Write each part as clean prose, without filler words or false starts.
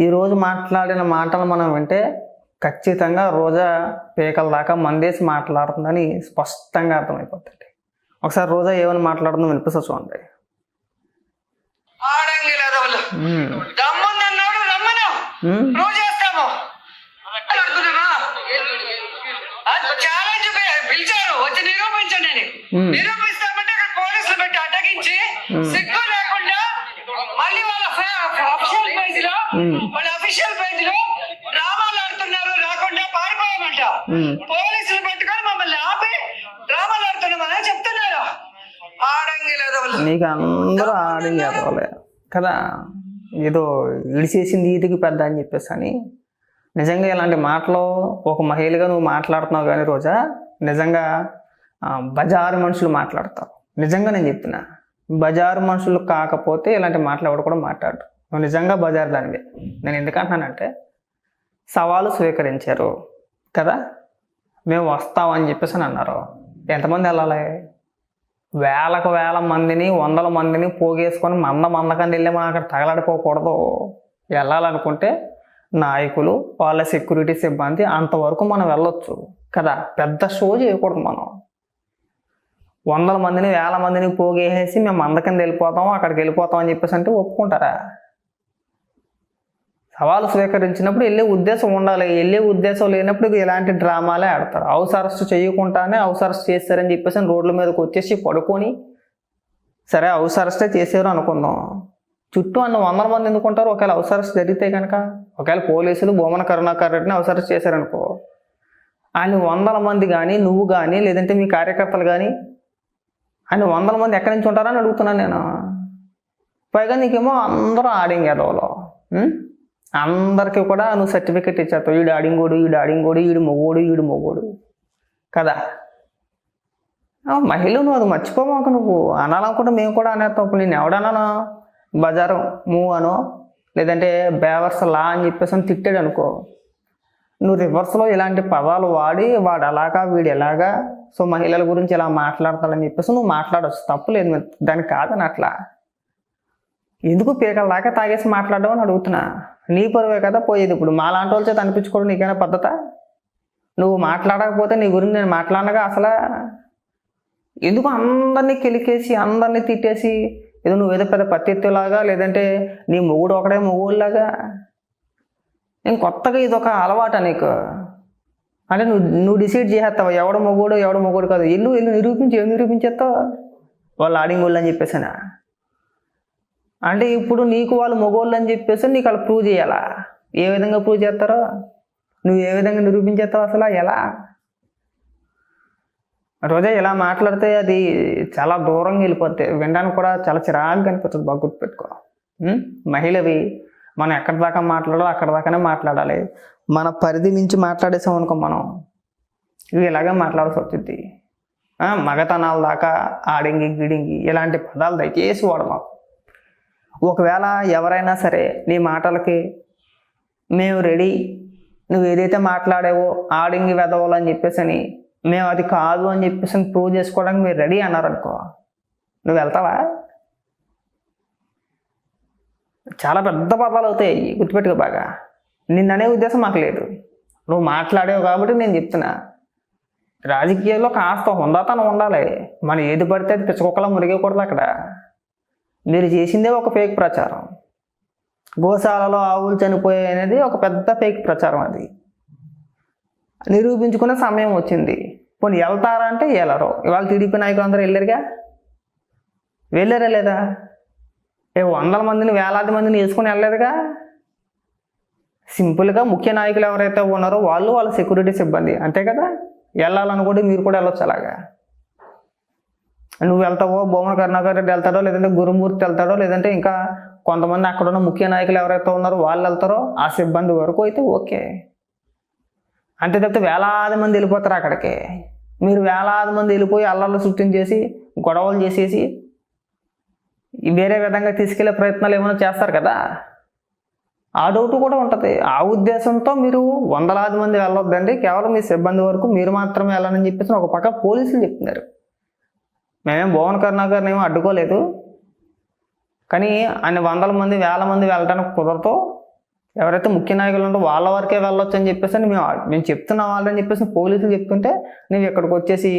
ఈరోజు మాట్లాడిన మాటలు మనం వింటే ఖచ్చితంగా రోజా పీకల దాకా మందేసి మాట్లాడుతుందని స్పష్టంగా అర్థమైపోతుంది. ఒకసారి రోజా ఏమని మాట్లాడుతుందో వినిపిస్తా చూడండి. పిలిచారు వచ్చి నిరూపించండి అని. నిరూపిస్తామంటే అక్కడ పోలీసులు పెట్టి అటగించి సిగ్గు లేకుండా మళ్ళీ వాళ్ళ అఫీషియల్ పేజ్ లో డ్రామాలు ఆడుతున్నారు, రాకుండా పారిపోయామంట. పోలీసులు పెట్టుకొని మమ్మల్ని ఆపి డ్రామాలు ఆడుతున్నామని చెప్తున్నారు. ఆడంగి లేదు నీకు అందరూ ఆడంగి ఎదవలే కదా, ఏదో ఇడిచేసింది ఈదికి పెద్ద అని చెప్పేసి అని. నిజంగా ఇలాంటి మాటలు ఒక మహిళగా నువ్వు మాట్లాడుతున్నావు కానీ రోజా, నిజంగా బజారు మనుషులు మాట్లాడతారు. నిజంగా నేను చెప్తున్నా, బజారు మనుషులు కాకపోతే ఇలాంటి మాటలు ఎవడు కూడా మాట్లాడు. నువ్వు నిజంగా బజారు దానివే. నేను ఎందుకంటున్నానంటే, సవాలు స్వీకరించారు కదా, మేము వస్తామని చెప్పేసి అని అన్నారు. ఎంతమంది వెళ్ళాలి? వేలకు వేల మందిని, వందల మందిని పోగేసుకొని మందకండి వెళ్ళి మనం అక్కడ తగలడిపోకూడదు. వెళ్ళాలనుకుంటే నాయకులు, వాళ్ళ సెక్యూరిటీ సిబ్బంది అంతవరకు మనం వెళ్ళొచ్చు కదా. పెద్ద షో చేయకూడదు. మనం వందల మందిని, వేల మందిని పోగేసేసి మేము మందకింద వెళ్ళిపోతాం, అక్కడికి వెళ్ళిపోతాం అని చెప్పేసి అంటే ఒప్పుకుంటారా? సవాలు స్వీకరించినప్పుడు వెళ్ళే ఉద్దేశం ఉండాలి. వెళ్ళే ఉద్దేశం లేనప్పుడు ఇలాంటి డ్రామాలే ఆడతారు. హౌస్ అరెస్ట్ చేయకుండానే హౌస్ అరెస్ట్ చేస్తారని చెప్పేసి రోడ్ల మీదకి వచ్చేసి పడుకొని, సరే హౌస్ అరెస్టే చేసారు అనుకుందాం, చుట్టూ అన్న వందల మంది ఎందుకుంటారు? ఒకవేళ హౌస్ అరెస్ట్ జరిగితే కనుక, ఒకవేళ పోలీసులు భూమన కరుణాకర్ రెడ్డిని హౌస్ అరెస్ట్ చేశారనుకో, ఆయన వందల మంది కానీ, నువ్వు కానీ, లేదంటే మీ కార్యకర్తలు కానీ, ఆయన వందల మంది ఎక్కడి నుంచి ఉంటారని అడుగుతున్నాను నేను. పైగా నీకేమో అందరూ ఆడింగ్ ఎదవలో, అందరికీ కూడా నువ్వు సర్టిఫికెట్ ఇచ్చేస్తావు. ఈడు ఆడింగోడు, ఈడు మొగోడు కదా. మహిళ నువ్వు అది మర్చిపోమాక. నువ్వు అనాలనుకుంటే మేము కూడా అనేస్తాం. ఇప్పుడు నేను ఎవడన్నానో బజారు మూవ్ అనో, లేదంటే బేవర్స్ లా అని చెప్పేసి అని తిట్టాడు అనుకో, నువ్వు రివర్స్లో ఇలాంటి పదాలు వాడి వాడు అలాగా వీడు ఎలాగా, సో మహిళల గురించి ఇలా మాట్లాడతాడని చెప్పేసి నువ్వు మాట్లాడవచ్చు, తప్పులేదు. దానికి కాదని అట్లా ఎందుకు పీకల దాకా తాగేసి మాట్లాడడం అని అడుగుతున్నా. నీ పరువే కదా పోయేది. ఇప్పుడు మాలాంటి వాళ్ళ చేత అనిపించుకోవడం నీకైనా పద్ధత? నువ్వు మాట్లాడకపోతే నీ గురించి నేను మాట్లాడగా అసలు ఎందుకు అందరినీ కెలికేసి అందరినీ తిట్టేసి ఏదో నువ్వేదో పెద్ద పత్తిలాగా, లేదంటే నీ మొగుడు ఒకడే మొగుడులాగా. నేను కొత్తగా ఇది ఒక అలవాట నీకు. అంటే నువ్వు డిసైడ్ చేసేస్తావు ఎవడ మొగుడు కాదు. ఇల్లు నిరూపించి ఏం నిరూపించేస్తావు? వాళ్ళు ఆడింగోళ్ళు అని చెప్పేసానా? అంటే ఇప్పుడు నీకు వాళ్ళు మొగోళ్ళు అని చెప్పేసి నీకు వాళ్ళు ప్రూవ్ చేయాలా? ఏ విధంగా ప్రూవ్ చేస్తారో, నువ్వు ఏ విధంగా నిరూపించేస్తావు అసలు? ఎలా? రోజా ఇలా మాట్లాడితే అది చాలా దూరంగా వెళ్ళిపోతాయి. వినడానికి కూడా చాలా చిరాగ్గా అనిపిస్తుంది. బాగా గుర్తుపెట్టుకో. మహిళవి మనం ఎక్కడి దాకా మాట్లాడాలో అక్కడి దాకానే మాట్లాడాలి. మన పరిధి నుంచి మాట్లాడేసాం అనుకో, మనం ఇవి ఇలాగే మాట్లాడాల్సి వచ్చింది. మగతనాల దాకా ఆడింగి గిడింగి ఇలాంటి పదాలు దయచేసి వాడమాకు. ఒకవేళ ఎవరైనా సరే నీ మాటలకి మేము రెడీ, నువ్వు ఏదైతే మాట్లాడావో ఆడింగి వెదవాలు అని చెప్పేసి అని, మేము అది కాదు అని చెప్పేసి ప్రూవ్ చేసుకోవడానికి మీరు రెడీ అన్నారనుకో, నువ్వు వెళ్తావా? చాలా పెద్ద పదాలు అవుతాయి, గుర్తుపెట్టుకో బాగా. నిన్ననే ఉద్దేశం మాకు లేదు, నువ్వు మాట్లాడావు కాబట్టి నేను చెప్తున్నా. రాజకీయాల్లో కాస్త హుందాతనం ఉండాలి. మనం ఏది పడితే అది పిచ్చకుక్కలా మురిగకూడదు. అక్కడ మీరు చేసిందే ఒక ఫేక్ ప్రచారం. గోశాలలో ఆవులు చనిపోయాయి అనేది ఒక పెద్ద ఫేక్ ప్రచారం. అది నిరూపించుకునే సమయం వచ్చింది. పోనీ వెళ్తారా అంటే వెళ్ళరు. ఇవాళ టీడీపీ నాయకులు అందరూ వెళ్ళారా లేదా? వందల మందిని, వేలాది మందిని వేసుకొని వెళ్ళలేదుగా. సింపుల్గా ముఖ్య నాయకులు ఎవరైతే ఉన్నారో వాళ్ళ సెక్యూరిటీ సిబ్బంది, అంతే కదా. వెళ్ళాలనుకుంటే మీరు కూడా వెళ్ళొచ్చు. అలాగా నువ్వు వెళ్తావో, భూమన కరుణాకర్ రెడ్డి వెళ్తాడో, లేదంటే గురుమూర్తి వెళ్తాడో, లేదంటే ఇంకా కొంతమంది అక్కడ ఉన్న ముఖ్య నాయకులు ఎవరైతే ఉన్నారో వాళ్ళు వెళ్తారో, ఆ సిబ్బంది వరకు అయితే ఓకే. అంతే తప్పితే వేలాది మంది వెళ్ళిపోతారు అక్కడికి. మీరు వేలాది మంది వెళ్ళిపోయి అల్లర్లు సృష్టించేసి గొడవలు చేసేసి వేరే విధంగా తీసుకెళ్లే ప్రయత్నాలు ఏమైనా చేస్తారు కదా. ఆ డౌట్ కూడా ఉంటుంది. ఆ ఉద్దేశంతో మీరు వందలాది మంది వెళ్ళొద్దండి, కేవలం మీ సిబ్బంది వరకు మీరు మాత్రమే వెళ్ళాలని చెప్పేసి ఒక పక్క పోలీసులు చెప్తున్నారు. మేమేం భువన కరుణాకర్ని ఏమో అడ్డుకోలేదు, కానీ అన్ని వందల మంది, వేల మంది వెళ్ళడానికి కుదరతో ఎవరైతే ముఖ్య నాయకులు ఉంటారో వాళ్ళ వరకే వెళ్ళొచ్చు అని చెప్పేసి అని మేము చెప్తున్నాం వాళ్ళని చెప్పేసి పోలీసులు చెప్తుంటే నువ్వు ఇక్కడికి వచ్చేసి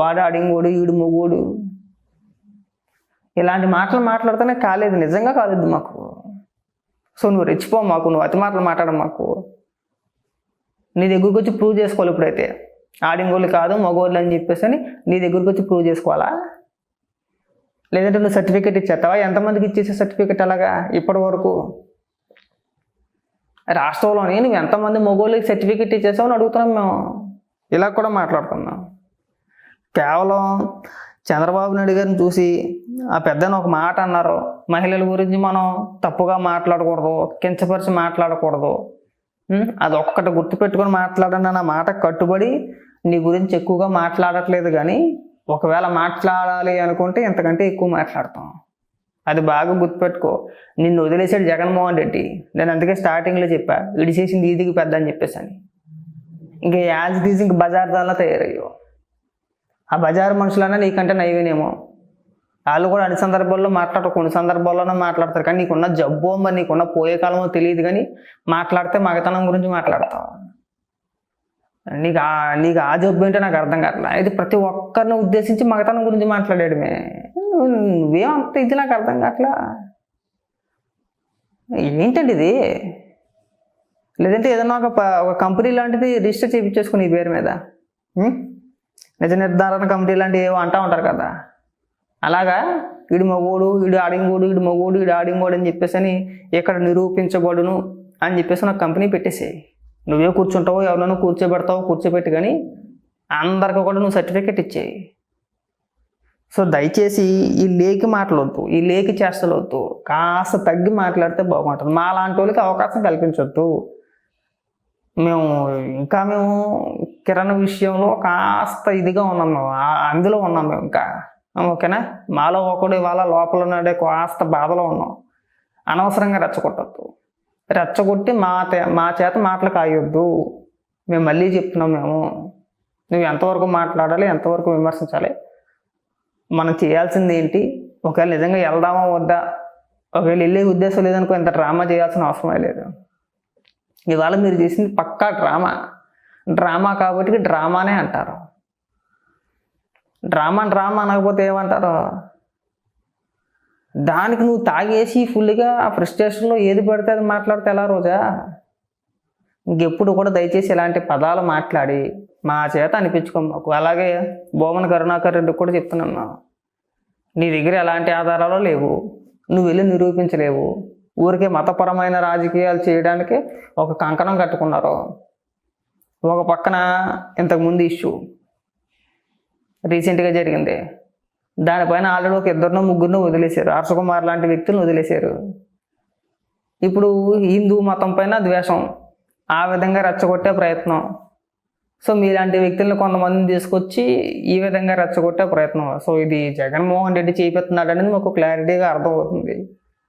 వాడు అడింగోడు ఈడు మొగోడు ఇలాంటి మాటలు మాట్లాడితేనే కాలేదు, నిజంగా కాలేదు మాకు. సో నువ్వు రెచ్చిపో మాకు, నువ్వు అతి మాటలు మాట్లాడడం మాకు. నీ దగ్గరికి వచ్చి ప్రూవ్ చేసుకోవాలి. ఇప్పుడైతే ఆడింగోళ్ళు కాదు మగోళ్ళు అని చెప్పేసి అని నీ దగ్గరికి వచ్చి ప్రూవ్ చేసుకోవాలా? లేదంటే నువ్వు సర్టిఫికేట్ ఇచ్చేస్తావా? ఎంతమందికి ఇచ్చేసే సర్టిఫికేట్ అలాగా ఇప్పటి వరకు రాష్ట్రంలోని నువ్వు ఎంతమంది మగోళ్ళకి సర్టిఫికేట్ ఇచ్చేసావు అని అడుగుతున్నాం మేము. ఇలా కూడా మాట్లాడుతున్నాం. కేవలం చంద్రబాబు నాయుడు గారిని చూసి ఆ పెద్దని ఒక మాట అన్నారు, మహిళల గురించి మనం తప్పుగా మాట్లాడకూడదు, కించపరిచి మాట్లాడకూడదు, అది ఒక్కటి గుర్తుపెట్టుకొని మాట్లాడండి అన్న మాట కట్టుబడి నీ గురించి ఎక్కువగా మాట్లాడట్లేదు. కానీ ఒకవేళ మాట్లాడాలి అనుకుంటే ఇంతకంటే ఎక్కువ మాట్లాడతాం. అది బాగా గుర్తుపెట్టుకో. నిన్ను వదిలేసాడు జగన్మోహన్ రెడ్డి. నేను అందుకే స్టార్టింగ్లో చెప్పా, ఇడిచేసింది ఈదికి పెద్ద అని చెప్పేసి అని. ఇంక యాజ్ ఈజ్ ఇంక బజార్ దానిలో తయారయ్యో. ఆ బజారు మనుషులన్నా నీకంటే నైవేనేమో. వాళ్ళు కూడా అన్ని సందర్భాల్లో మాట్లాడరు, కొన్ని సందర్భాల్లోనే మాట్లాడతారు. కానీ నీకున్న జబ్బో మరి నీకున్న పోయే కాలమో తెలియదు. కానీ మాట్లాడితే మగతనం గురించి మాట్లాడతావు. నీకు ఆ జబ్బు ఏంటో నాకు అర్థం కావట్లా. ఇది ప్రతి ఒక్కరిని ఉద్దేశించి మగతనం గురించి మాట్లాడేయడమే. నువ్వేమంత ఇది నాకు అర్థం కావట్లా. ఏంటండి ఇది? లేదంటే ఏదన్నా ఒక కంపెనీ లాంటిది రిజిస్టర్ చేయించేసుకుని ఈ పేరు మీద నిజ నిర్ధారణ కమిటీ లాంటివి ఏవో అంటూ ఉంటారు కదా, అలాగా ఈడు మగోడు ఈడు ఆడింగోడు ఈడు మగోడు ఈడు ఆడింగోడు అని చెప్పేసి అని ఇక్కడ నిరూపించబడును అని చెప్పేసి నాకు కంపెనీ పెట్టేసేయి. నువ్వే కూర్చుంటావు, ఎవరినైనా కూర్చోబెడతావు, కూర్చోబెట్టి కానీ అందరికీ కూడా నువ్వు సర్టిఫికెట్ ఇచ్చేయి. సో దయచేసి ఈ లేకి మాటలొద్దు, ఈ లేకి చేష్టలొద్దు. కాస్త తగ్గి మాట్లాడితే బాగుంటుంది. మా లాంటి వాళ్ళకి అవకాశం కల్పించొద్దు. మేము కిరణ్ విషయంలో కాస్త ఇదిగా ఉన్నాం, మేము అందులో ఉన్నాం మేము ఇంకా. ఓకేనా? మాలో ఒకడు ఇవాళ లోపల ఉన్నాడే కాస్త బాధలో ఉన్నాం. అనవసరంగా రెచ్చగొట్టద్దు. రెచ్చగొట్టి మా చేత మాటలు కాయొద్దు. మేము మళ్ళీ చెప్తున్నాం, నువ్వు ఎంతవరకు మాట్లాడాలి, ఎంతవరకు విమర్శించాలి, మనం చేయాల్సింది ఏంటి, ఒకవేళ నిజంగా వెళ్దామా వద్దా, ఒకవేళ వెళ్ళే ఉద్దేశం లేదనుకో ఇంత డ్రామా చేయాల్సిన అవసరమే లేదు. ఇవాళ మీరు చేసింది పక్కా డ్రామా కాబట్టి డ్రామానే అంటారు. డ్రామా అనకపోతే ఏమంటారు? దానికి నువ్వు తాగేసి ఫుల్గా ఆ ఫ్రస్ట్రేషన్లో ఏది పడితే అది మాట్లాడితే ఎలా రోజా? ఇంకెప్పుడు కూడా దయచేసి ఇలాంటి పదాలు మాట్లాడి మా చేత అనిపించుకోమాకు. అలాగే బోమన కరుణాకర్ రెడ్డి కూడా చెప్తున్నాను, నీ దగ్గర ఎలాంటి ఆధారాలు లేవు, నువ్వు వెళ్ళి నిరూపించలేవు. ఊరికే మతపరమైన రాజకీయాలు చేయడానికి ఒక కంకణం కట్టుకున్నారు. ఒక పక్కన ఇంతకుముందు ఇష్యూ రీసెంట్గా జరిగింది, దానిపైన ఆల్రెడీ ఒక 2-3 వదిలేశారు. హర్షకుమార్ లాంటి వ్యక్తులను వదిలేశారు. ఇప్పుడు హిందూ మతం పైన ద్వేషం, ఆ విధంగా రెచ్చగొట్టే ప్రయత్నం. సో మీలాంటి వ్యక్తులను కొంతమందిని తీసుకొచ్చి ఈ విధంగా రెచ్చగొట్టే ప్రయత్నం. సో ఇది జగన్మోహన్ రెడ్డి చేపిస్తున్నాడు అనేది మాకు క్లారిటీగా అర్థమవుతుంది.